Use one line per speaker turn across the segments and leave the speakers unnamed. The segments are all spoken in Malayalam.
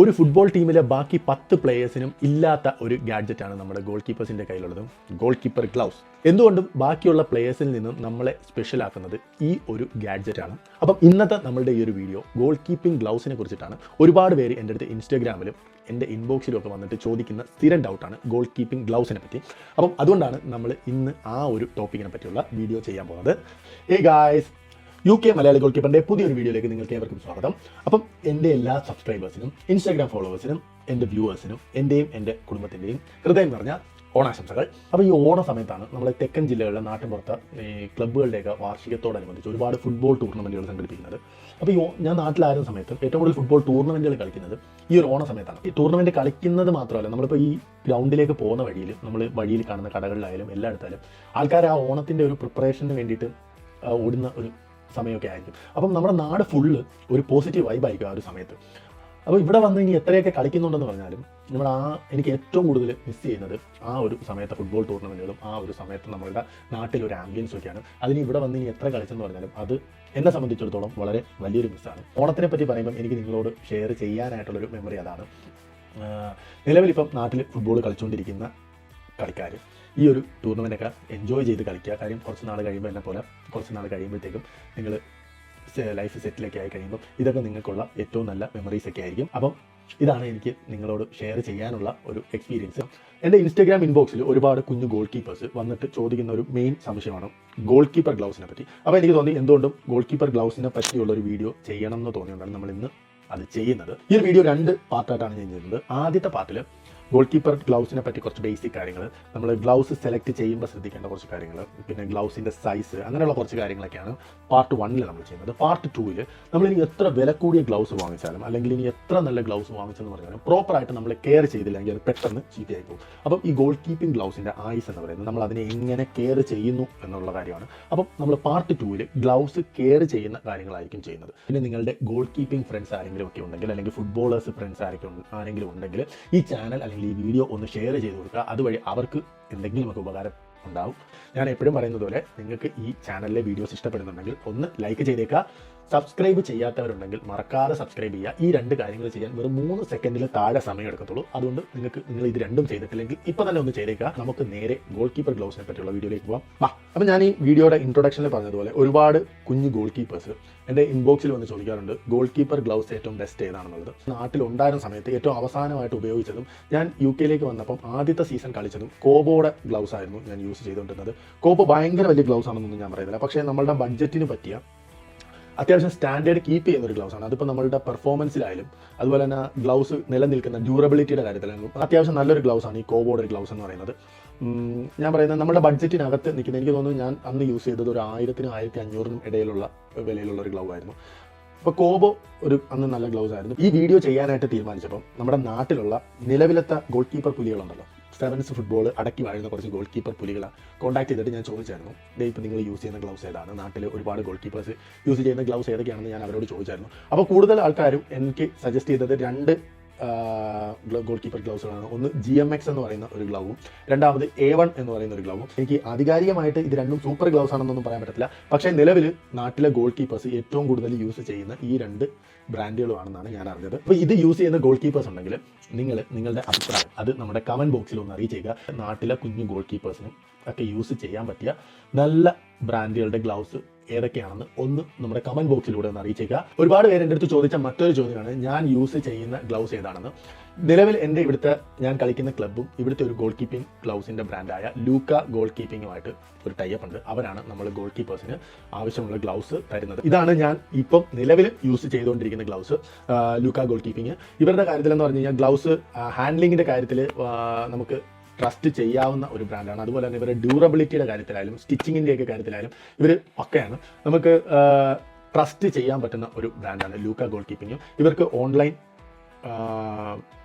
ഒരു ഫുട്ബോൾ ടീമിലെ ബാക്കി 10 പ്ലേയേഴ്സിനും ഇല്ലാത്ത ഒരു ഗാഡ്ജറ്റാണ് നമ്മുടെ ഗോൾ കീപ്പേഴ്സിൻ്റെ കയ്യിലുള്ളത്, ഗോൾ കീപ്പർ ഗ്ലൗസ്. എന്തുകൊണ്ടും ബാക്കിയുള്ള പ്ലേയേഴ്സിൽ നിന്നും നമ്മളെ സ്പെഷ്യലാക്കുന്നത് ഈ ഒരു ഗാഡ്ജറ്റാണ്. അപ്പം ഇന്നത്തെ നമ്മളുടെ ഈ ഒരു വീഡിയോ ഗോൾ കീപ്പിംഗ് ഗ്ലൗസിനെ കുറിച്ചിട്ടാണ്. ഒരുപാട് പേര് എൻ്റെ അടുത്ത് ഇൻസ്റ്റാഗ്രാമിലും എൻ്റെ ഇൻബോക്സിലും ഒക്കെ വന്നിട്ട് ചോദിക്കുന്ന സ്ഥിരം ഡൗട്ടാണ് ഗോൾ കീപ്പിംഗ് ഗ്ലൗസിനെ പറ്റി. അപ്പം അതുകൊണ്ടാണ് നമ്മൾ ഇന്ന് ആ ഒരു ടോപ്പിക്കിനെ പറ്റിയുള്ള വീഡിയോ ചെയ്യാൻ പോകുന്നത്. ഗായ്സ്, UK മലയാളി ഗോൾ കീപ്പറിൻ്റെ പുതിയൊരു വീഡിയോയിലേക്ക് നിങ്ങൾക്ക് ഏവർക്കും സ്വാഗതം. അപ്പം എൻ്റെ എല്ലാ സബ്സ്ക്രൈബേഴ്സിനും ഇൻസ്റ്റാഗ്രാം ഫോളോവേഴ്സിനും എൻ്റെ വ്യൂവേഴ്സിനും എൻ്റെയും എൻ്റെ കുടുംബത്തിൻ്റെയും ഹൃദയം നിറഞ്ഞ ഓണാശംസകൾ. അപ്പോൾ ഈ ഓണ സമയത്താണ് നമ്മളെ തെക്കൻ ജില്ലകളിലെ നാട്ടിൻപുറത്ത് ഈ ക്ലബ്ബുകളുടെയൊക്കെ വാർഷികത്തോടനുബന്ധിച്ച് ഒരുപാട് ഫുട്ബോൾ ടൂർണമെൻറ്റുകൾ സംഘടിപ്പിക്കുന്നത്. അപ്പോൾ ഞാൻ നാട്ടിലായിരുന്ന സമയത്ത് ഏറ്റവും കൂടുതൽ ഫുട്ബോൾ ടൂർണമെൻറ്റുകൾ കളിക്കുന്നത് ഈ ഒരു ഓണ സമയത്താണ്. ഈ ടൂർണമെൻറ്റ് കളിക്കുന്നത് മാത്രമല്ല, നമ്മളിപ്പോൾ ഈ ഗ്രൗണ്ടിലേക്ക് പോകുന്ന വഴിയിൽ നമ്മൾ വഴിയിൽ കാണുന്ന കടകളിലായാലും എല്ലായിടത്തായാലും ആൾക്കാർ ആ ഓണത്തിൻ്റെ ഒരു പ്രിപ്പറേഷന് വേണ്ടിയിട്ട് ഓടുന്ന ഒരു സമയമൊക്കെ ആയിരിക്കും. അപ്പം നമ്മുടെ നാട് ഫുള്ള് ഒരു പോസിറ്റീവ് വൈബായിരിക്കും ആ ഒരു സമയത്ത്. അപ്പോൾ ഇവിടെ വന്ന് ഇനി എത്രയൊക്കെ കളിക്കുന്നുണ്ടെന്ന് പറഞ്ഞാലും നമ്മൾ എനിക്ക് ഏറ്റവും കൂടുതൽ മിസ് ചെയ്യുന്നത് ആ ഒരു സമയത്തെ ഫുട്ബോൾ ടൂർണമെൻറ്റുകളും ആ ഒരു സമയത്ത് നമ്മളുടെ നാട്ടിലൊരു ആംബിയൻസും ഒക്കെയാണ്. അതിന് ഇവിടെ വന്ന് ഇനി എത്ര കളിച്ചെന്ന് പറഞ്ഞാലും അത് എന്നെ സംബന്ധിച്ചിടത്തോളം വളരെ വലിയൊരു മിസ്സാണ്. ഓണത്തിനെ പറ്റി പറയുമ്പം എനിക്ക് നിങ്ങളോട് ഷെയർ ചെയ്യാനായിട്ടുള്ളൊരു മെമ്മറി അതാണ്. നിലവിലിപ്പം നാട്ടിൽ ഫുട്ബോൾ കളിച്ചുകൊണ്ടിരിക്കുന്ന കളിക്കാർ ഈ ഒരു ടൂർണമെൻറ്റൊക്കെ എൻജോയ് ചെയ്ത് കളിക്കുക. കാര്യം കുറച്ച് നാൾ കഴിയുമ്പോൾ എന്നെ പോലെ കുറച്ച് നാൾ കഴിയുമ്പോഴത്തേക്കും നിങ്ങൾ ലൈഫ് സെറ്റിലൊക്കെ ആയി കഴിയുമ്പോൾ ഇതൊക്കെ നിങ്ങൾക്കുള്ള ഏറ്റവും നല്ല മെമ്മറീസൊക്കെ ആയിരിക്കും. അപ്പം ഇതാണ് എനിക്ക് നിങ്ങളോട് ഷെയർ ചെയ്യാനുള്ള ഒരു എക്സ്പീരിയൻസ്. എൻ്റെ ഇൻസ്റ്റാഗ്രാം ഇൻബോക്സിൽ ഒരുപാട് കുഞ്ഞു ഗോൾ കീപ്പേഴ്സ് വന്നിട്ട് ചോദിക്കുന്ന ഒരു മെയിൻ സംശയമാണ് ഗോൾ കീപ്പർ ഗ്ലൗസിനെ പറ്റി. അപ്പോൾ എനിക്ക് തോന്നി എന്തുകൊണ്ടും ഗോൾ കീപ്പർ ഗ്ലൗസിനെ പറ്റിയുള്ള ഒരു വീഡിയോ ചെയ്യണം എന്ന് തോന്നിയുകൊണ്ടാണ് നമ്മൾ ഇന്ന് അത് ചെയ്യുന്നത്. ഈ ഒരു വീഡിയോ 2 പാർട്ടായിട്ടാണ് ഞാൻ ചെയ്യുന്നത്. ആദ്യത്തെ പാർട്ടിൽ ഗോൾ കീപ്പർ ഗ്ലൗസിനെ പറ്റി കുറച്ച് ബേസിക് കാര്യങ്ങൾ, നമ്മൾ ഗ്ലൗസ് സെലക്ട് ചെയ്യുമ്പോൾ ശ്രദ്ധിക്കേണ്ട കുറച്ച് കാര്യങ്ങൾ, പിന്നെ ഗ്ലൗസിൻ്റെ സൈസ്, അങ്ങനെയുള്ള കുറച്ച് കാര്യങ്ങളൊക്കെയാണ് പാർട്ട് 1 നമ്മൾ ചെയ്യുന്നത്. പാർട്ട് 2 നമ്മൾ ഇനി എത്ര വില കൂടിയ ഗ്ലൗസ് വാങ്ങിച്ചാലും അല്ലെങ്കിൽ ഇനി എത്ര നല്ല ഗ്ലൗസ് വാങ്ങിച്ചെന്ന് പറഞ്ഞാലും പ്രോപ്പറായിട്ട് നമ്മൾ കെയർ ചെയ്തില്ലെങ്കിൽ അത് പെട്ടെന്ന് ചീത്തയായി പോകും. അപ്പം ഈ ഗോൾ കീപ്പിംഗ് ഗ്ലൗസിൻ്റെ ആയുസ് എന്ന് പറയുന്നത് നമ്മൾ അതിനെ എങ്ങനെ കെയർ ചെയ്യുന്നു എന്നുള്ള കാര്യമാണ്. അപ്പം നമ്മൾ പാർട്ട് 2 ഗ്ലൗസ് കെയർ ചെയ്യുന്ന കാര്യങ്ങളായിരിക്കും ചെയ്യുന്നത്. പിന്നെ നിങ്ങളുടെ ഗോൾ കീപ്പിംഗ് ഫ്രണ്ട്സ് ആരെങ്കിലും ഒക്കെ ഉണ്ടെങ്കിൽ അല്ലെങ്കിൽ ഫുട്ബോളേഴ്സ് ഫ്രണ്ട്സ് ആരെങ്കിലും ഉണ്ടെങ്കിൽ ഈ ചാനൽ അല്ലെങ്കിൽ ഈ വീഡിയോ ഒന്ന് ഷെയർ ചെയ്ത് കൊടുക്കുക. അതുവഴി അവർക്ക് എന്തെങ്കിലുമൊക്കെ ഉപകാരം ഉണ്ടാവും. ഞാൻ എപ്പോഴും പറയുന്നത് പോലെ നിങ്ങൾക്ക് ഈ ചാനലിലെ വീഡിയോസ് ഇഷ്ടപ്പെടുന്നുണ്ടെങ്കിൽ ഒന്ന് ലൈക്ക് ചെയ്തേക്കുക. സബ്സ്ക്രൈബ് ചെയ്യാത്തവരുണ്ടെങ്കിൽ മറക്കാതെ സബ്സ്ക്രൈബ് ചെയ്യുക. ഈ 2 കാര്യങ്ങൾ ചെയ്യാൻ വെറും 3 സെക്കൻഡിൽ താഴെ സമയം എടുക്കത്തുള്ളൂ. അതുകൊണ്ട് നിങ്ങൾ ഇത് രണ്ടും ചെയ്തിട്ടില്ലെങ്കിൽ ഇപ്പോൾ തന്നെ ഒന്ന് ചെയ്തേക്കുക. നമുക്ക് നേരെ ഗോൾ കീപ്പർ ഗ്ലൗസിനെ പറ്റിയുള്ള വീഡിയോയിലേക്ക് പോകാം. അപ്പം ഞാൻ ഈ വീഡിയോയുടെ ഇൻട്രൊഡക്ഷനിൽ പറഞ്ഞതുപോലെ ഒരുപാട് കുഞ്ഞു ഗോൾ കീപ്പേഴ്സ് എൻ്റെ ഇൻബോക്സിൽ വന്ന് ചോദിക്കാറുണ്ട് ഗോൾ കീപ്പർ ഗ്ലൗസ് ഏറ്റവും ബെസ്റ്റ് ഏതാണെന്നുള്ളത്. നാട്ടിലുണ്ടായിരുന്ന സമയത്ത് ഏറ്റവും അവസാനമായിട്ട് ഉപയോഗിച്ചതും ഞാൻ UK വന്നപ്പം ആദ്യത്തെ സീസൺ കളിച്ചതും കോബോയുടെ ഗ്ലൗസ് ആയിരുന്നു ഞാൻ യൂസ് ചെയ്തുകൊണ്ടിരുന്നത്. കോബോ ഭയങ്കര വലിയ ഗ്ലൗസ് ആണെന്നൊന്നും ഞാൻ പറയുന്നില്ല, പക്ഷേ നമ്മളുടെ ബഡ്ജറ്റിന് പറ്റിയ അത്യാവശ്യം സ്റ്റാൻഡേർഡ് കീപ്പ് ചെയ്യുന്ന ഒരു ഗ്ലൗസ് ആണ്. അതിപ്പോൾ നമ്മളുടെ പെർഫോമൻസിലായാലും അതുപോലെ തന്നെ ഗ്ലൗസ് നിലനിൽക്കുന്ന ഡ്യൂറബിലിറ്റിയുടെ കാര്യത്തിലായാലും അത്യാവശ്യം നല്ലൊരു ഗ്ലൗസ് ആണ് ഈ കോബോയുടെ ഗ്ലൗസ് എന്ന് പറയുന്നത്. ഞാൻ പറയുന്നത് നമ്മുടെ ബഡ്ജറ്റിനകത്ത് നിൽക്കുന്ന, എനിക്ക് തോന്നുന്നു ഞാൻ അന്ന് യൂസ് ചെയ്തത് ഒരു 1000-നും 1500-നും ഇടയിലുള്ള വിലയിലുള്ള ഒരു ഗ്ലൗ ആയിരുന്നു. അപ്പോൾ കോബോ അന്ന് നല്ല ഗ്ലൗസ് ആയിരുന്നു. ഈ വീഡിയോ ചെയ്യാനായിട്ട് തീരുമാനിച്ചപ്പം നമ്മുടെ നാട്ടിലുള്ള നിലവിലത്തെ ഗോൾ കീപ്പർ പുലികളുണ്ടല്ലോ, സെവൻസ് ഫുട്ബോൾ അടക്കി വാഴുന്ന കുറച്ച് ഗോൾ കീപ്പർ പുലികളെ കോൺടാക്ട് ചെയ്തിട്ട് ഞാൻ ചോദിച്ചായിരുന്നു, ഇപ്പോൾ നിങ്ങൾ യൂസ് ചെയ്യുന്ന ഗ്ലൗസ് ഏതാണ്, നാട്ടിൽ ഒരുപാട് ഗോൾ കീപ്പേഴ്സ് യൂസ് ചെയ്യുന്ന ഗ്ലൗസ് ഏതൊക്കെയാണെന്ന് ഞാൻ അവരോട് ചോദിച്ചായിരുന്നു. അപ്പോൾ കൂടുതൽ ആൾക്കാരും എനിക്ക് സജസ്റ്റ് ചെയ്തത് 2 ഗോൾ കീപ്പർ ഗ്ലൗസുകളാണ്. ഒന്ന് GMX എന്ന് പറയുന്ന ഒരു ഗ്ലൗവും രണ്ടാമത് A1 എന്ന് പറയുന്ന ഒരു ഗ്ലൗവും. എനിക്ക് ആധികാരികമായിട്ട് ഇത് രണ്ടും സൂപ്പർ ഗ്ലൗസ് ആണെന്നൊന്നും പറയാൻ പറ്റത്തില്ല, പക്ഷേ നിലവിൽ നാട്ടിലെ ഗോൾ കീപ്പേഴ്സ് ഏറ്റവും കൂടുതൽ യൂസ് ചെയ്യുന്ന ഈ 2 ബ്രാൻഡുകളുമാണെന്നാണ് ഞാൻ അറിഞ്ഞത്. അപ്പോൾ ഇത് യൂസ് ചെയ്യുന്ന ഗോൾ കീപ്പേഴ്സ് ഉണ്ടെങ്കിൽ നിങ്ങളുടെ അഭിപ്രായം അത് നമ്മുടെ കമൻറ്റ് ബോക്സിൽ ഒന്ന് അറിയിച്ചേക്കുക. നാട്ടിലെ കുഞ്ഞു ഗോൾ കീപ്പേഴ്സിനും ഒക്കെ യൂസ് ചെയ്യാൻ പറ്റിയ നല്ല ബ്രാൻഡുകളുടെ ഗ്ലൗസ് ഏതൊക്കെയാണെന്ന് ഒന്ന് നമ്മുടെ കമൻറ്റ് ബോക്സിലൂടെ ഒന്ന് അറിയിച്ചേക്കുക. ഒരുപാട് പേര് എൻ്റെ അടുത്ത് ചോദിച്ച മറ്റൊരു ചോദ്യമാണ് ഞാൻ യൂസ് ചെയ്യുന്ന ഗ്ലൗസ് ഏതാണെന്ന്. നിലവിൽ എൻ്റെ ഞാൻ കളിക്കുന്ന ക്ലബ്ബും ഇവിടുത്തെ ഒരു ഗോൾ കീപ്പിംഗ് ഗ്ലൗസിൻ്റെ ബ്രാൻഡായ ലൂക്ക ഗോൾ കീപ്പിങ്ങുമായിട്ട് ഒരു ടൈപ്പ് ഉണ്ട്. അവരാണ് നമ്മൾ ഗോൾ കീപ്പേഴ്സിന് ആവശ്യമുള്ള ഗ്ലൗസ് തരുന്നത്. ഇതാണ് ഞാൻ ഇപ്പം നിലവിൽ യൂസ് ചെയ്തുകൊണ്ടിരിക്കുന്ന ഗ്ലൗസ്, ലൂക്ക ഗോൾ കീപ്പിംഗ്. ഇവരുടെ കാര്യത്തിലെന്ന് പറഞ്ഞു കഴിഞ്ഞാൽ ഗ്ലൗസ് ഹാൻഡ്ലിങ്ങിൻ്റെ കാര്യത്തിൽ നമുക്ക് ട്രസ്റ്റ് ചെയ്യാവുന്ന ഒരു ബ്രാൻഡാണ്. അതുപോലെ തന്നെ ഇവരുടെ ഡ്യൂറബിലിറ്റിയുടെ കാര്യത്തിലായാലും സ്റ്റിച്ചിങ്ങിൻ്റെയൊക്കെ കാര്യത്തിലായാലും ഇവർ പക്കയാണ്. നമുക്ക് ട്രസ്റ്റ് ചെയ്യാൻ പറ്റുന്ന ഒരു ബ്രാൻഡാണ് ലൂക്ക ഗോൾ കീപ്പിംഗ്. ഇവർക്ക് ഓൺലൈൻ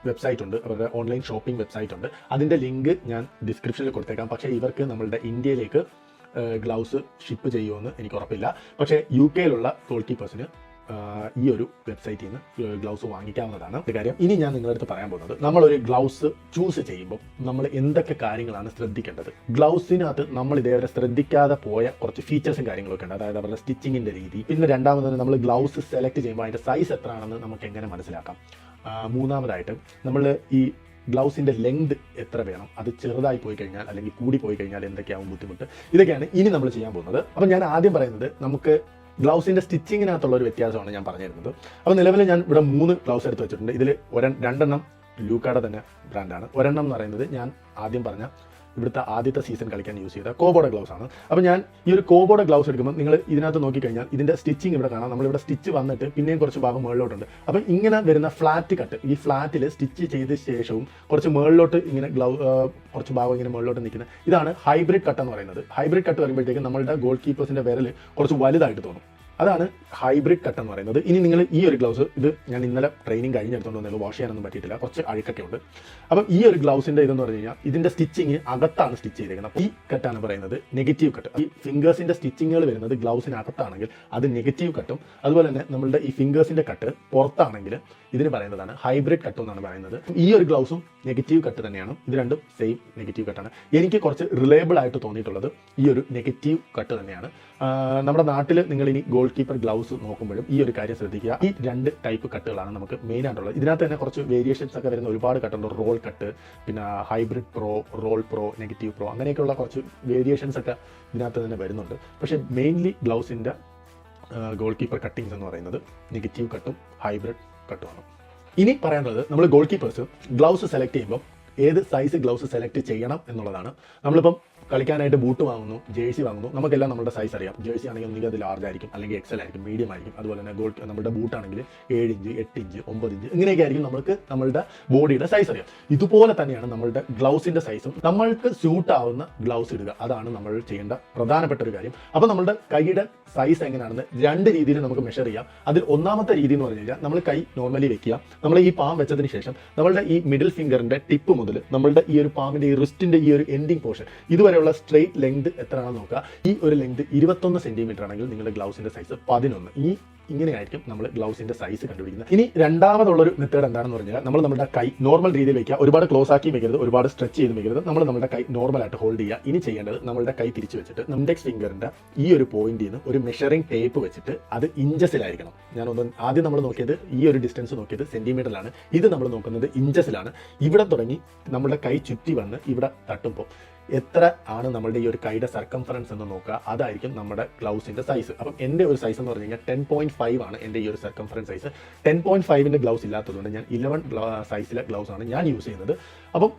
വെബ്സൈറ്റ് ഉണ്ട്, അവരുടെ ഓൺലൈൻ ഷോപ്പിംഗ് വെബ്സൈറ്റ് ഉണ്ട്. അതിൻ്റെ ലിങ്ക് ഞാൻ ഡിസ്ക്രിപ്ഷനിൽ കൊടുത്തേക്കാം. പക്ഷേ ഇവർക്ക് നമ്മളുടെ ഇന്ത്യയിലേക്ക് ഗ്ലൗസ് ഷിപ്പ് ചെയ്യുമെന്ന് എനിക്ക് ഉറപ്പില്ല. പക്ഷേ UK ഗോൾ കീപ്പേഴ്സിന് ഈ ഒരു വെബ്സൈറ്റിൽ നിന്ന് ഗ്ലൗസ് വാങ്ങിക്കാവുന്നതാണ്. ഒരു കാര്യം ഇനി ഞാൻ നിങ്ങളുടെ അടുത്ത് പറയാൻ പോകുന്നത്, നമ്മളൊരു ഗ്ലൗസ് ചൂസ് ചെയ്യുമ്പോൾ നമ്മൾ എന്തൊക്കെ കാര്യങ്ങളാണ് ശ്രദ്ധിക്കേണ്ടത്. ഗ്ലൗസിനകത്ത് നമ്മൾ ഇതേവരെ ശ്രദ്ധിക്കാതെ പോയ കുറച്ച് ഫീച്ചേഴ്സും കാര്യങ്ങളൊക്കെ ഉണ്ട്. അതായത് അവരുടെ സ്റ്റിച്ചിങ്ങിൻ്റെ രീതി. പിന്നെ രണ്ടാമത് നമ്മൾ ഗ്ലൗസ് സെലക്ട് ചെയ്യുമ്പോൾ അതിൻ്റെ സൈസ് എത്രയാണെന്ന് നമുക്ക് എങ്ങനെ മനസ്സിലാക്കാം. മൂന്നാമതായിട്ട് നമ്മൾ ഈ ഗ്ലൗസിൻ്റെ ലെങ്ത് എത്ര വേണം, അത് ചെറുതായി പോയി കഴിഞ്ഞാൽ അല്ലെങ്കിൽ കൂടി പോയി കഴിഞ്ഞാൽ എന്തൊക്കെയാവും ബുദ്ധിമുട്ട്, ഇതൊക്കെയാണ് ഇനി നമ്മൾ ചെയ്യാൻ പോകുന്നത്. അപ്പോൾ ഞാൻ ആദ്യം പറയുന്നത് നമുക്ക് ഗ്ലൗസിൻ്റെ സ്റ്റിച്ചിങ്ങിനകത്തുള്ള ഒരു വ്യത്യാസമാണ് ഞാൻ പറഞ്ഞു തരുന്നത്. അപ്പോൾ നിലവിൽ ഞാൻ ഇവിടെ 3 ഗ്ലൗസ് എടുത്ത് വെച്ചിട്ടുണ്ട്. ഇതിൽ 2 ലൂക്കായുടെ തന്നെ ബ്രാൻഡാണ്. ഒരെണ്ണം എന്ന് പറയുന്നത് ഞാൻ ആദ്യം പറഞ്ഞ ഇവിടുത്തെ ആദ്യത്തെ സീസൺ കളിക്കാൻ യൂസ് ചെയ്ത കോബോയുടെ ഗ്ലൗസ് ആണ്. അപ്പോൾ ഞാൻ ഈ ഒരു കോബോയുടെ ഗ്ലൗസ് എടുക്കുമ്പോൾ നിങ്ങൾ ഇതിനകത്ത് നോക്കിക്കഴിഞ്ഞാൽ ഇതിൻ്റെ സ്റ്റിച്ചിങ് ഇവിടെ കാണാം. നമ്മളിവിടെ സ്റ്റിച്ച് വന്നിട്ട് പിന്നെയും കുറച്ച് ഭാഗം മുകളിലോട്ടുണ്ട്. അപ്പോൾ ഇങ്ങനെ വരുന്ന ഫ്ലാറ്റ് കട്ട്, ഈ ഫ്ലാറ്റിൽ സ്റ്റിച്ച് ചെയ്ത ശേഷവും കുറച്ച് മുകളിലോട്ട് ഇങ്ങനെ കുറച്ച് ഭാഗം ഇങ്ങനെ മുകളിലോട്ട് നിൽക്കുന്ന ഇതാണ് ഹൈബ്രിഡ് കട്ട് എന്ന് പറയുന്നത്. ഹൈബ്രിഡ് കട്ട് വരുമ്പോഴത്തേക്കും നമ്മളുടെ ഗോൾ കീപ്പേഴ്സിൻ്റെ വിരൽ കുറച്ച് വലുതായിട്ട് തോന്നും. അതാണ് ഹൈബ്രിഡ് കട്ട് എന്ന് പറയുന്നത്. ഇനി നിങ്ങൾ ഈ ഒരു ഗ്ലൗസ്, ഇത് ഞാൻ ഇന്നലെ ട്രെയിനിങ് കഴിഞ്ഞെടുത്തോണ്ട് വന്നത്, വാഷ് ചെയ്യാനൊന്നും പറ്റിയിട്ടില്ല, കുറച്ച് അഴുക്കൊക്കെ ഉണ്ട്. അപ്പം ഈ ഒരു ഗ്ലൗസിൻ്റെ ഇതെന്ന് പറഞ്ഞു കഴിഞ്ഞാൽ ഇതിൻ്റെ സ്റ്റിച്ചിങ് അകത്താണ് സ്റ്റിച്ച് ചെയ്തേക്കുന്നത്. ഈ കട്ടാണ് പറയുന്നത് നെഗറ്റീവ് കട്ട്. ഈ ഫിംഗേഴ്സിൻ്റെ സ്റ്റിച്ചിങ്ങുകൾ വരുന്നത് ഗ്ലൗസിനകത്താണെങ്കിൽ അത് നെഗറ്റീവ് കട്ടും, അതുപോലെ തന്നെ നമ്മളുടെ ഈ ഫിംഗേഴ്സിൻ്റെ കട്ട് പുറത്താണെങ്കിൽ ഇതിന് പറയുന്നതാണ് ഹൈബ്രിഡ് കട്ട് എന്നാണ് പറയുന്നത്. ഈ ഒരു ഗ്ലൗസും നെഗറ്റീവ് കട്ട് തന്നെയാണ്. ഇത് രണ്ടും സെയിം നെഗറ്റീവ് കട്ടാണ്. എനിക്ക് കുറച്ച് റിലയബിൾ ആയിട്ട് തോന്നിയിട്ടുള്ളത് ഈ ഒരു നെഗറ്റീവ് കട്ട് തന്നെയാണ്. നമ്മുടെ നാട്ടിൽ നിങ്ങൾ ഇനി ഗോൾ കീപ്പർ ഗ്ലൗസ് നോക്കുമ്പോഴും ഈ ഒരു കാര്യം ശ്രദ്ധിക്കുക. ഈ 2 ടൈപ്പ് കട്ടുകളാണ് നമുക്ക് മെയിൻ ആയിട്ടുള്ളത്. ഇതിനകത്ത് തന്നെ കുറച്ച് വേരിയേഷൻസ് ഒക്കെ വരുന്ന ഒരുപാട് കട്ടുണ്ട്. റോൾ കട്ട്, പിന്നെ hybrid pro, roll pro, negative pro, അങ്ങനെയൊക്കെയുള്ള കുറച്ച് വേരിയേഷൻസ് ഒക്കെ ഇതിനകത്ത് തന്നെ വരുന്നുണ്ട്. പക്ഷേ മെയിൻലി ഗ്ലൗസിൻ്റെ ഗോൾ കീപ്പർ കട്ടിങ്സ് എന്ന് പറയുന്നത് നെഗറ്റീവ് കട്ടും ഹൈബ്രിഡ് കട്ടുമാണ്. ഇനി പറയാനുള്ളത്, നമ്മൾ ഗോൾ കീപ്പേഴ്സ് ഗ്ലൗസ് സെലക്ട് ചെയ്യുമ്പോൾ ഏത് സൈസ് ഗ്ലൗസ് സെലക്ട് ചെയ്യണം എന്നുള്ളതാണ്. നമ്മളിപ്പം കളിക്കാനായിട്ട് ബൂട്ട് വാങ്ങുന്നു, ജേഴ്സി വാങ്ങുന്നു, നമുക്കെല്ലാം നമ്മുടെ സൈസ് അറിയാം. ജേഴ്സി ആണെങ്കിൽ ഒന്നുകിൽ അത് ലാർജ് ആയിരിക്കും, അല്ലെങ്കിൽ എക്സൽ ആയിരിക്കും, മീഡിയം ആയിരിക്കും. അതുപോലെ തന്നെ നമ്മുടെ ബൂട്ടാണെങ്കിൽ 7 ഇഞ്ച്, 8 ഇഞ്ച്, 9 ഇഞ്ച്, ഇങ്ങനെയൊക്കെ ആയിരിക്കും നമുക്ക് നമ്മളുടെ ബോഡിയുടെ സൈസ് അറിയാം. ഇതുപോലെ തന്നെയാണ് നമ്മളുടെ ഗ്ലൗസിൻ്റെ സൈസും. നമ്മൾക്ക് സ്യൂട്ട് ആവുന്ന ഗ്ലൗസ് ഇടുക, അതാണ് നമ്മൾ ചെയ്യേണ്ട പ്രധാനപ്പെട്ട ഒരു കാര്യം. അപ്പോൾ നമ്മളുടെ കൈയുടെ സൈസ് എങ്ങനെയാണെന്ന് 2 രീതിയിൽ നമുക്ക് മെഷർ ചെയ്യാം. അതിൽ ഒന്നാമത്തെ രീതി എന്ന് പറഞ്ഞു കഴിഞ്ഞാൽ നമ്മൾ കൈ നോർമലി വെക്കുക. നമ്മൾ ഈ പാം വെച്ചതിന് ശേഷം നമ്മളുടെ ഈ മിഡിൽ ഫിംഗറിൻ്റെ ടിപ്പ് മുതൽ നമ്മളുടെ ഈ ഒരു പാമിൻ്റെ ഈ റിസ്റ്റിൻ്റെ ഈ ഒരു എൻഡിങ് പോർഷൻ ഇതുവരെയുള്ള സ്ട്രെയിറ്റ് ലെങ്ത് എത്രയാണെന്ന് നോക്കുക. ഈ ഒരു ലെങ്ത് 21 സെന്റിമീറ്റർ ആണെങ്കിൽ നിങ്ങളുടെ ഗ്ലൗസിന്റെ സൈസ് 11. ഇങ്ങനെയായിരിക്കും നമ്മൾ ഗ്ലൗസിന്റെ സൈസ് കണ്ടുപിടിക്കുന്നത്. ഇനി രണ്ടാമതുള്ളൊരു മെത്തേഡ് എന്താണെന്ന് പറഞ്ഞാൽ നമ്മൾ നമ്മുടെ കൈ നോർമൽ രീതിയിൽ വെക്കുക. ഒരുപാട് ക്ലോസ് ആക്കി വെക്കരുത്, ഒരുപാട് സ്ട്രെച്ച് ചെയ്ത് വെക്കരുത്. നമ്മൾ നമ്മുടെ കൈ നോർമലായിട്ട് ഹോൾഡ് ചെയ്യുക. ഇനി ചെയ്യേണ്ടത് നമ്മുടെ കൈ തിരിച്ചു വെച്ചിട്ട് ഇൻഡെക്സ് ഫിംഗറിന്റെ ഈ ഒരു പോയിന്റിൽ നിന്ന് ഒരു മെഷറിംഗ് ടേപ്പ് വെച്ചിട്ട് അത് ഇഞ്ചസിലായിരിക്കണം. ആദ്യം നമ്മൾ നോക്കിയത് ഈ ഒരു ഡിസ്റ്റൻസ് നോക്കിയത് സെന്റിമീറ്ററിലാണ്, ഇത് നമ്മൾ നോക്കുന്നത് ഇഞ്ചസിലാണ്. ഇവിടെ തുടങ്ങി നമ്മുടെ കൈ ചുറ്റി വന്ന് ഇവിടെ തട്ടുമ്പോൾ എത്ര ആണ് നമ്മളുടെ ഈ ഒരു കൈയുടെ സർക്കംഫറൻസ് എന്ന് നോക്കുക. അതായിരിക്കും നമ്മുടെ ഗ്ലൗസിന്റെ സൈസ്. അപ്പം എൻ്റെ ഒരു സൈസ് എന്ന് പറഞ്ഞു കഴിഞ്ഞാൽ 10.5 ആണ് എൻ്റെ ഈ ഒരു സർക്കംഫറൻസ് സൈസ്. 10.5ന്റെ ഗ്ലൗസ് ഇല്ലാത്തതുകൊണ്ട് ഞാൻ 11 സൈസിലെ ഗ്ലൗസ് ആണ് ഞാൻ യൂസ് ചെയ്യുന്നത്. അപ്പം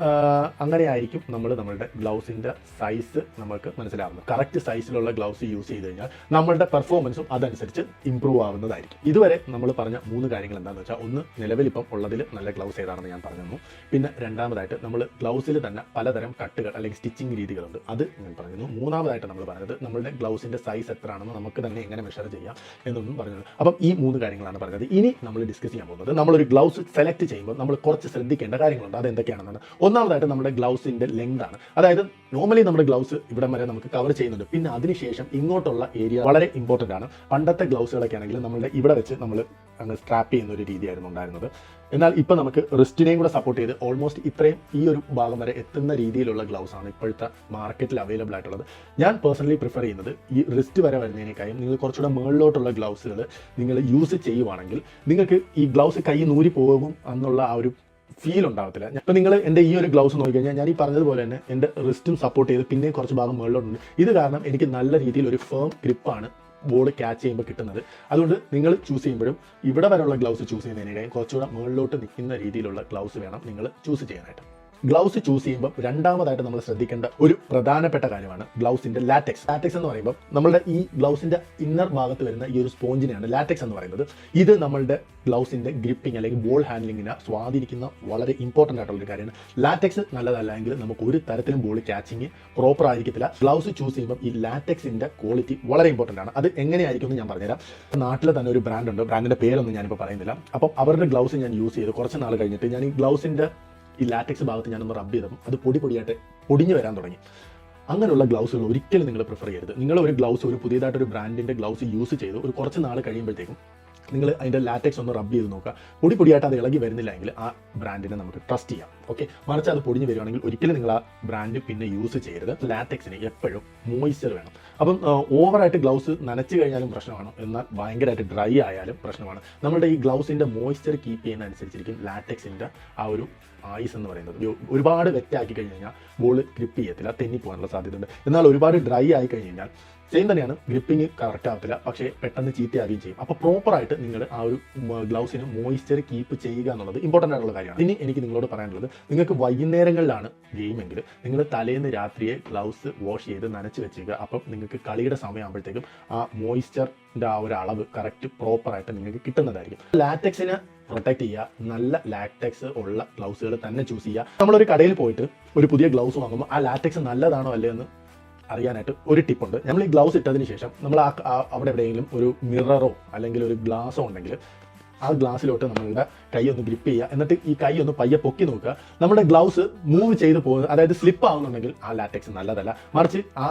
അങ്ങനെ ആയിരിക്കും നമ്മളുടെ ഗ്ലൗസിന്റെ സൈസ് നമുക്ക് മനസ്സിലാവുന്നത്. കറക്റ്റ് സൈസിലുള്ള ഗ്ലൗസ് യൂസ് ചെയ്ത് കഴിഞ്ഞാൽ നമ്മളുടെ പെർഫോമൻസും അതനുസരിച്ച് ഇമ്പ്രൂവ് ആവുന്നതായിരിക്കും. ഇതുവരെ നമ്മൾ പറഞ്ഞ 3 കാര്യങ്ങൾ എന്താണെന്ന് വെച്ചാൽ, ഒന്ന് നിലവിൽ ഇപ്പം ഉള്ളതിൽ നല്ല ഗ്ലൗസ് ഏതാണെന്ന് ഞാൻ പറഞ്ഞു. പിന്നെ രണ്ടാമതായിട്ട് നമ്മൾ ഗ്ലൗസിൽ തന്നെ പലതരം കട്ടുകൾ അല്ലെങ്കിൽ സ്റ്റിച്ചിങ് രീതികളുണ്ട്, അത് ഞാൻ പറയുന്നു. മൂന്നാമതായിട്ട് നമ്മൾ പറഞ്ഞത് നമ്മളുടെ ഗ്ലൗസിന്റെ സൈസ് എത്രയാണെന്ന് നമുക്ക് തന്നെ എങ്ങനെ മെഷർ ചെയ്യാം എന്നൊന്നും പറഞ്ഞത്. അപ്പം ഈ 3 കാര്യങ്ങളാണ് പറഞ്ഞത്. ഇനി നമ്മൾ ഡിസ്കസ് ചെയ്യാൻ പോകുന്നത് നമ്മളൊരു ഗ്ലൗസ് സെലക്ട് ചെയ്യുമ്പോൾ നമ്മൾ കുറച്ച് ശ്രദ്ധിക്കേണ്ട കാര്യങ്ങളുണ്ട്. അത് എന്തൊക്കെയാണെന്നാണ്. ഒന്നാമതായിട്ട് നമ്മുടെ ഗ്ലൗസിന്റെ ലെങ്ത് ആണ്. അതായത് നോർമലി നമ്മുടെ ഗ്ലൗസ് ഇവിടെ വരെ നമുക്ക് കവർ ചെയ്യുന്നുണ്ട്. പിന്നെ അതിനുശേഷം ഇങ്ങോട്ടുള്ള ഏരിയ വളരെ ഇമ്പോർട്ടൻ്റ് ആണ്. പണ്ടത്തെ ഗ്ലൗസുകളൊക്കെ ആണെങ്കിൽ നമ്മളുടെ ഇവിടെ വെച്ച് നമ്മൾ അങ്ങ് സ്ട്രാപ്പ് ചെയ്യുന്ന ഒരു രീതിയായിരുന്നു ഉണ്ടായിരുന്നത്. എന്നാൽ ഇപ്പോൾ നമുക്ക് റിസ്റ്റിനെയും കൂടെ സപ്പോർട്ട് ചെയ്ത് ഓൾമോസ്റ്റ് ഇത്രയും ഈ ഒരു ഭാഗം വരെ എത്തുന്ന രീതിയിലുള്ള ഗ്ലൗസ് ആണ് ഇപ്പോഴത്തെ മാർക്കറ്റിൽ അവൈലബിൾ ആയിട്ടുള്ളത്. ഞാൻ പേഴ്സണലി പ്രിഫർ ചെയ്യുന്നത് ഈ റിസ്റ്റ് വരെ വരുന്നതിനേക്കാളും നിങ്ങൾ കുറച്ചുകൂടെ മുകളിലോട്ടുള്ള ഗ്ലൗസുകൾ നിങ്ങൾ യൂസ് ചെയ്യുവാണെങ്കിൽ നിങ്ങൾക്ക് ഈ ഗ്ലൗസ് കൈ നൂരി പോകും എന്നുള്ള ആ ഒരു ഫീൽ ഉണ്ടാകത്തില്ല. ഇപ്പം നിങ്ങൾ എൻ്റെ ഈ ഒരു ഗ്ലൗസ് നോക്കിക്കഴിഞ്ഞാൽ ഞാൻ ഈ പറഞ്ഞതുപോലെ തന്നെ എൻ്റെ റിസ്റ്റും സപ്പോർട്ട് ചെയ്ത് പിന്നെയും കുറച്ച് ഭാഗം മുകളിലോട്ടുണ്ട്. ഇത് കാരണം എനിക്ക് നല്ല രീതിയിൽ ഒരു ഫേം ഗ്രിപ്പാണ് ബോൾ ക്യാച്ച് ചെയ്യുമ്പോൾ കിട്ടുന്നത്. അതുകൊണ്ട് നിങ്ങൾ ചൂസ് ചെയ്യുമ്പോഴും ഇവിടെ വരെയുള്ള ഗ്ലൗസ് ചൂസ് ചെയ്യുന്നതിനിടയിൽ കുറച്ചുകൂടെ മുകളിലോട്ട് നിൽക്കുന്ന രീതിയിലുള്ള ഗ്ലൗസ് വേണം നിങ്ങൾ ചൂസ് ചെയ്യാനായിട്ട്. ഗ്ലൗസ് ചൂസ് ചെയ്യുമ്പോൾ രണ്ടാമതായിട്ട് നമ്മൾ ശ്രദ്ധിക്കേണ്ട ഒരു പ്രധാനപ്പെട്ട കാര്യമാണ് ഗ്ലൗസിന്റെ ലാറ്റക്സ്. ലാറ്റക്സ് എന്ന് പറയുമ്പോൾ നമ്മുടെ ഈ ഗ്ലൗസിന്റെ ഇന്നർ ഭാഗത്ത് വരുന്ന ഈ ഒരു സ്പോഞ്ചിനെയാണ് ലാറ്റക്സ് എന്ന് പറയുന്നത്. ഇത് നമ്മളുടെ ഗ്ലൗസിന്റെ ഗ്രിപ്പിംഗ് അല്ലെങ്കിൽ ബോൾ ഹാൻഡ്ലിങ്ങിനെ സ്വാധീനിക്കുന്ന വളരെ ഇമ്പോർട്ടൻ്റ് ആയിട്ടുള്ള ഒരു കാര്യമാണ്. ലാറ്റക്സ് നല്ലതല്ല എങ്കിൽ നമുക്ക് ഒരു തരത്തിലും ബോൾ ക്യാച്ചിങ് പ്രോപ്പർ ആയിരിക്കത്തില്ല. ഗ്ലൗസ് ചൂസ് ചെയ്യുമ്പോൾ ഈ ലാറ്റക്സിന്റെ ക്വാളിറ്റി വളരെ ഇമ്പോർട്ടൻ്റ് ആണ്. അത് എങ്ങനെയായിരിക്കും എന്ന് ഞാൻ പറഞ്ഞുതരാം. നാട്ടിൽ തന്നെ ഒരു ബ്രാൻഡ് ഉണ്ട്, ബ്രാൻഡിന്റെ പേരൊന്നും ഞാനിപ്പോൾ പറയുന്നില്ല. അപ്പം അവരുടെ ഗ്ലൗസ് ഞാൻ യൂസ് ചെയ്ത് കുറച്ച് നാൾ കഴിഞ്ഞിട്ട് ഞാൻ ഈ ഗ്ലൗസിന്റെ ഈ ലാറ്റക്സ് ഭാഗത്ത് ഞാനൊന്ന് റബ്ബ് ചെയ്തപ്പോൾ അത് പൊടിയായിട്ട് പൊടിഞ്ഞു വരാൻ തുടങ്ങി. അങ്ങനെയുള്ള ഗ്ലൗസുകൾ ഒരിക്കലും നിങ്ങൾ പ്രിഫർ ചെയ്യരുത്. നിങ്ങൾ ഒരു ഗ്ലൗസ്, ഒരു പുതിയതായിട്ടൊരു ബ്രാൻഡിൻ്റെ ഗ്ലൗസ് യൂസ് ചെയ്ത് ഒരു കുറച്ച് നാൾ കഴിയുമ്പോഴത്തേക്കും നിങ്ങൾ അതിൻ്റെ ലാറ്റക്സ് ഒന്ന് റബ്ബ് ചെയ്ത് നോക്കുക. പൊടിയായിട്ട് അത് ഇളകി വരുന്നില്ല എങ്കിൽ ആ ബ്രാൻഡിനെ നമുക്ക് ട്രസ്റ്റ് ചെയ്യാം. ഓക്കെ, മറിച്ച് അത് പൊടിഞ്ഞ് വരുവാണെങ്കിൽ ഒരിക്കലും നിങ്ങൾ ആ ബ്രാൻഡ് പിന്നെ യൂസ് ചെയ്യരുത്. ലാറ്റക്സിന് എപ്പോഴും മോയ്സ്ചർ വേണം. അപ്പം ഓവറായിട്ട് ഗ്ലൗസ് നനച്ച് കഴിഞ്ഞാലും പ്രശ്നമാണ്, എന്നാൽ ഭയങ്കരമായിട്ട് ഡ്രൈ ആയാലും പ്രശ്നമാണ്. നമ്മുടെ ഈ ഗ്ലൗസിൻ്റെ മോയ്സ്ചർ കീപ്പ് ചെയ്യുന്ന അനുസരിച്ചിരിക്കും ലാറ്റക്സിൻ്റെ ആ ഒരു ആയുസ് എന്ന് പറയുന്നത്. ഒരുപാട് വെറ്റാക്കി കഴിഞ്ഞ് കഴിഞ്ഞാൽ ബോൾ ഗ്രിപ്പ് ചെയ്യത്തില്ല, തെന്നിപ്പോകാനുള്ള സാധ്യതയുണ്ട്. എന്നാൽ ഒരുപാട് ഡ്രൈ ആയി കഴിഞ്ഞ് കഴിഞ്ഞാൽ സെയിം തന്നെയാണ്, ഗ്രിപ്പിംഗ് കറക്റ്റ് ആവത്തില്ല, പക്ഷേ പെട്ടെന്ന് ചീത്തയാവുകയും ചെയ്യും. അപ്പോൾ പ്രോപ്പറായിട്ട് നിങ്ങൾ ആ ഒരു ഗ്ലൗസിന് മോയ്സ്ചർ കീപ്പ് ചെയ്യുക എന്നുള്ളത് ഇമ്പോർട്ടൻ്റ് ആയിട്ടുള്ള കാര്യമാണ്. ഇനി എനിക്ക് നിങ്ങളോട് പറയാനുള്ളത്, നിങ്ങൾക്ക് വൈകുന്നേരങ്ങളിലാണ് ഗെയിമെങ്കിൽ നിങ്ങൾ തലേന്ന് രാത്രിയെ ഗ്ലൗസ് വാഷ് ചെയ്ത് നനച്ച് വെച്ചേക്കുക. അപ്പം നിങ്ങൾക്ക് കളിയുടെ സമയമാകുമ്പോഴത്തേക്കും ആ മോയ്സ്ചറിൻ്റെ ആ ഒരു അളവ് കറക്റ്റ് പ്രോപ്പറായിട്ട് നിങ്ങൾക്ക് കിട്ടുന്നതായിരിക്കും. ലാറ്റക്സിന് പ്രൊട്ടക്ട് ചെയ്യുക, നല്ല ലാറ്റക്സ് ഉള്ള ഗ്ലൗസുകൾ തന്നെ ചൂസ് ചെയ്യുക. നമ്മളൊരു കടയിൽ പോയിട്ട് ഒരു പുതിയ ഗ്ലൗസ് വാങ്ങുമ്പോൾ ആ ലാറ്റക്സ് നല്ലതാണോ അല്ലേ എന്ന് അറിയാനായിട്ട് ഒരു ടിപ്പുണ്ട്. നമ്മൾ ഈ ഗ്ലൗസ് ഇട്ടതിന് ശേഷം നമ്മൾ അവിടെ എവിടെയെങ്കിലും ഒരു മിററോ അല്ലെങ്കിൽ ഒരു ഗ്ലാസോ ഉണ്ടെങ്കിൽ ആ ഗ്ലാസ്സിലോട്ട് നമ്മളുടെ കൈ ഒന്ന് ഗ്രിപ്പ് ചെയ്യുക. എന്നിട്ട് ഈ കൈ ഒന്ന് പയ്യെ പൊക്കി നോക്കുക. നമ്മുടെ ഗ്ലൗസ് മൂവ് ചെയ്ത് പോകുന്നത്, അതായത് സ്ലിപ്പ് ആവുന്നുണ്ടെങ്കിൽ ആ ലാറ്റക്സ് നല്ലതല്ല. മറിച്ച് ആ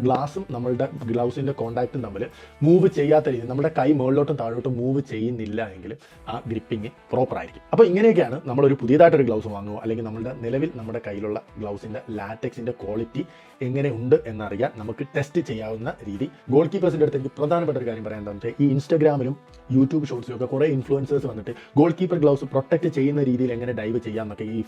ഗ്ലാസും നമ്മളുടെ ഗ്ലൗസിൻ്റെ കോണ്ടാക്റ്റും തമ്മിൽ മൂവ് ചെയ്യാത്ത രീതി, നമ്മുടെ കൈ മുകളിലോട്ടും താഴോട്ടും മൂവ് ചെയ്യുന്നില്ല എങ്കിൽ ആ ഗ്രിപ്പിങ് പ്രോപ്പർ ആയിരിക്കും. അപ്പോൾ ഇങ്ങനെയൊക്കെയാണ് നമ്മളൊരു പുതിയതായിട്ടൊരു ഗ്ലൗസ് വാങ്ങുമോ അല്ലെങ്കിൽ നിലവിൽ നമ്മുടെ കയ്യിലുള്ള ഗ്ലൗസിൻ്റെ ലാറ്റക്സിൻ്റെ ക്വാളിറ്റി എങ്ങനെ ഉണ്ട് എന്നറിയാൻ നമുക്ക് ടെസ്റ്റ് ചെയ്യാവുന്ന രീതി. ഗോൾ കീപ്പേഴ്സിൻ്റെ അടുത്ത് എനിക്ക് പ്രധാനപ്പെട്ട ഒരു കാര്യം പറയാനുണ്ടെന്ന് വെച്ചാൽ, ഈ ഇൻസ്റ്റാഗ്രാമിലും യൂട്യൂബ് ഷോർട്സിലും ഒക്കെ കുറേ ഇൻഫ്ലുവൻസേഴ്സ് വന്നിട്ട് ഗോൾ കീപ്പർ ഗ്ലൗസ് പ്രൊട്ടക്ട് ചെയ്യുന്ന രീതിയിൽ എങ്ങനെ ഡൈവ് ചെയ്യാമെന്നൊക്കെ, ഈ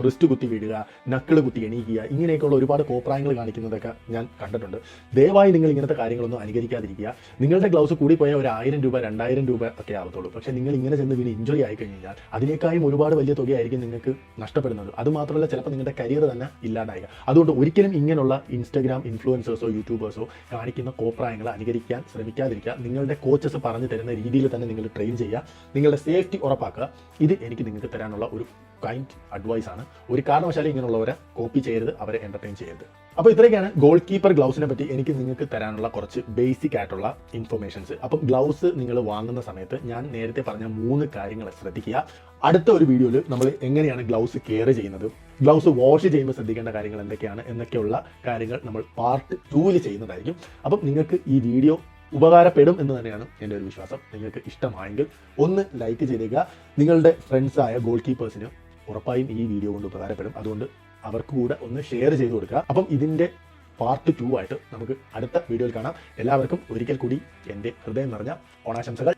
റിസ്റ്റ് കുത്തി വീഴുക, നക്കിൾ കുത്തി എണീക്കുക, ഇങ്ങനെയൊക്കെയുള്ള ഒരുപാട് കോപ്രായങ്ങൾ കാണിക്കുന്നതൊക്കെ ഞാൻ കണ്ടിട്ടുണ്ട്. ദയവായി നിങ്ങൾ ഇങ്ങനത്തെ കാര്യങ്ങളൊന്നും അനുകരിക്കാതിരിക്കുക. നിങ്ങളുടെ ഗ്ലൗസ് കൂടി പോയാൽ ഒരു 1000 രൂപ 2000 രൂപ ഒക്കെ ആവത്തുള്ളൂ. പക്ഷേ നിങ്ങൾ ഇങ്ങനെ ചെന്ന് വീണ് ഇഞ്ചുറി ആയി കഴിഞ്ഞാൽ അതിനേക്കാളും ഒരുപാട് വലിയ തുകയായിരിക്കും നിങ്ങൾക്ക് നഷ്ടപ്പെടുന്നത്. അതുമാത്രമല്ല, ചിലപ്പോൾ നിങ്ങളുടെ കരിയർ തന്നെ ഇല്ലാണ്ടാവുക. അതുകൊണ്ട് ഒരിക്കലും ഇങ്ങനെയുള്ള ഇൻസ്റ്റാഗ്രാം ഇൻഫ്ലുവൻസേഴ്സോ യൂട്യൂബേഴ്സോ കാണിക്കുന്ന കോപ്രായങ്ങൾ അനുകരിക്കാൻ ശ്രമിക്കാതിരിക്കുക. നിങ്ങളുടെ കോച്ചസ് പറഞ്ഞു തരുന്ന രീതിയിൽ തന്നെ നിങ്ങൾ ട്രെയിൻ ചെയ്യുക. നിങ്ങളുടെ സേഫ്റ്റി ഉറപ്പാക്കുക. ഇത് എനിക്ക് നിങ്ങൾക്ക് തരാനുള്ള ഒരു കൈൻഡ് അഡ്വൈസ് ആണ്. ഒരു കാരണവശാലും ഇങ്ങനെയുള്ളവരെ കോപ്പി ചെയ്യരുത്, അവരെ എൻ്റർടൈൻ ചെയ്യരുത്. അപ്പോൾ ഇത്രയൊക്കെയാണ് ഗോൾ കീപ്പർ ഗ്ലൗസിനെ പറ്റി എനിക്ക് നിങ്ങൾക്ക് തരാനുള്ള കുറച്ച് ബേസിക് ആയിട്ടുള്ള ഇൻഫർമേഷൻസ്. അപ്പം ഗ്ലൗസ് നിങ്ങൾ വാങ്ങുന്ന സമയത്ത് ഞാൻ നേരത്തെ പറഞ്ഞ 3 കാര്യങ്ങൾ ശ്രദ്ധിക്കുക. അടുത്ത ഒരു വീഡിയോയിൽ നമ്മൾ എങ്ങനെയാണ് ഗ്ലൗസ് കെയർ ചെയ്യുന്നത്, ഗ്ലൗസ് വാഷ് ചെയ്യുമ്പോൾ ശ്രദ്ധിക്കേണ്ട കാര്യങ്ങൾ എന്തൊക്കെയാണ് എന്നൊക്കെയുള്ള കാര്യങ്ങൾ നമ്മൾ പാർട്ട് 2 ചെയ്യുന്നതായിരിക്കും. അപ്പം നിങ്ങൾക്ക് ഈ വീഡിയോ ഉപകാരപ്പെടും എന്ന് തന്നെയാണ് എൻ്റെ ഒരു വിശ്വാസം. നിങ്ങൾക്ക് ഇഷ്ടമായെങ്കിൽ ഒന്ന് ലൈക്ക് ചെയ്തേക്കുക. നിങ്ങളുടെ ഫ്രണ്ട്സായ ഗോൾ കീപ്പേഴ്സിന് ഉറപ്പായും ഈ വീഡിയോ കൊണ്ട് ഉപകാരപ്പെടും. അതുകൊണ്ട് അവർക്ക് കൂടെ ഒന്ന് ഷെയർ ചെയ്ത് കൊടുക്കുക. അപ്പം ഇതിൻ്റെ പാർട്ട് 2 ആയിട്ട് നമുക്ക് അടുത്ത വീഡിയോയിൽ കാണാം. എല്ലാവർക്കും ഒരിക്കൽ കൂടി എൻ്റെ ഹൃദയം നിറഞ്ഞ ഓണാശംസകൾ.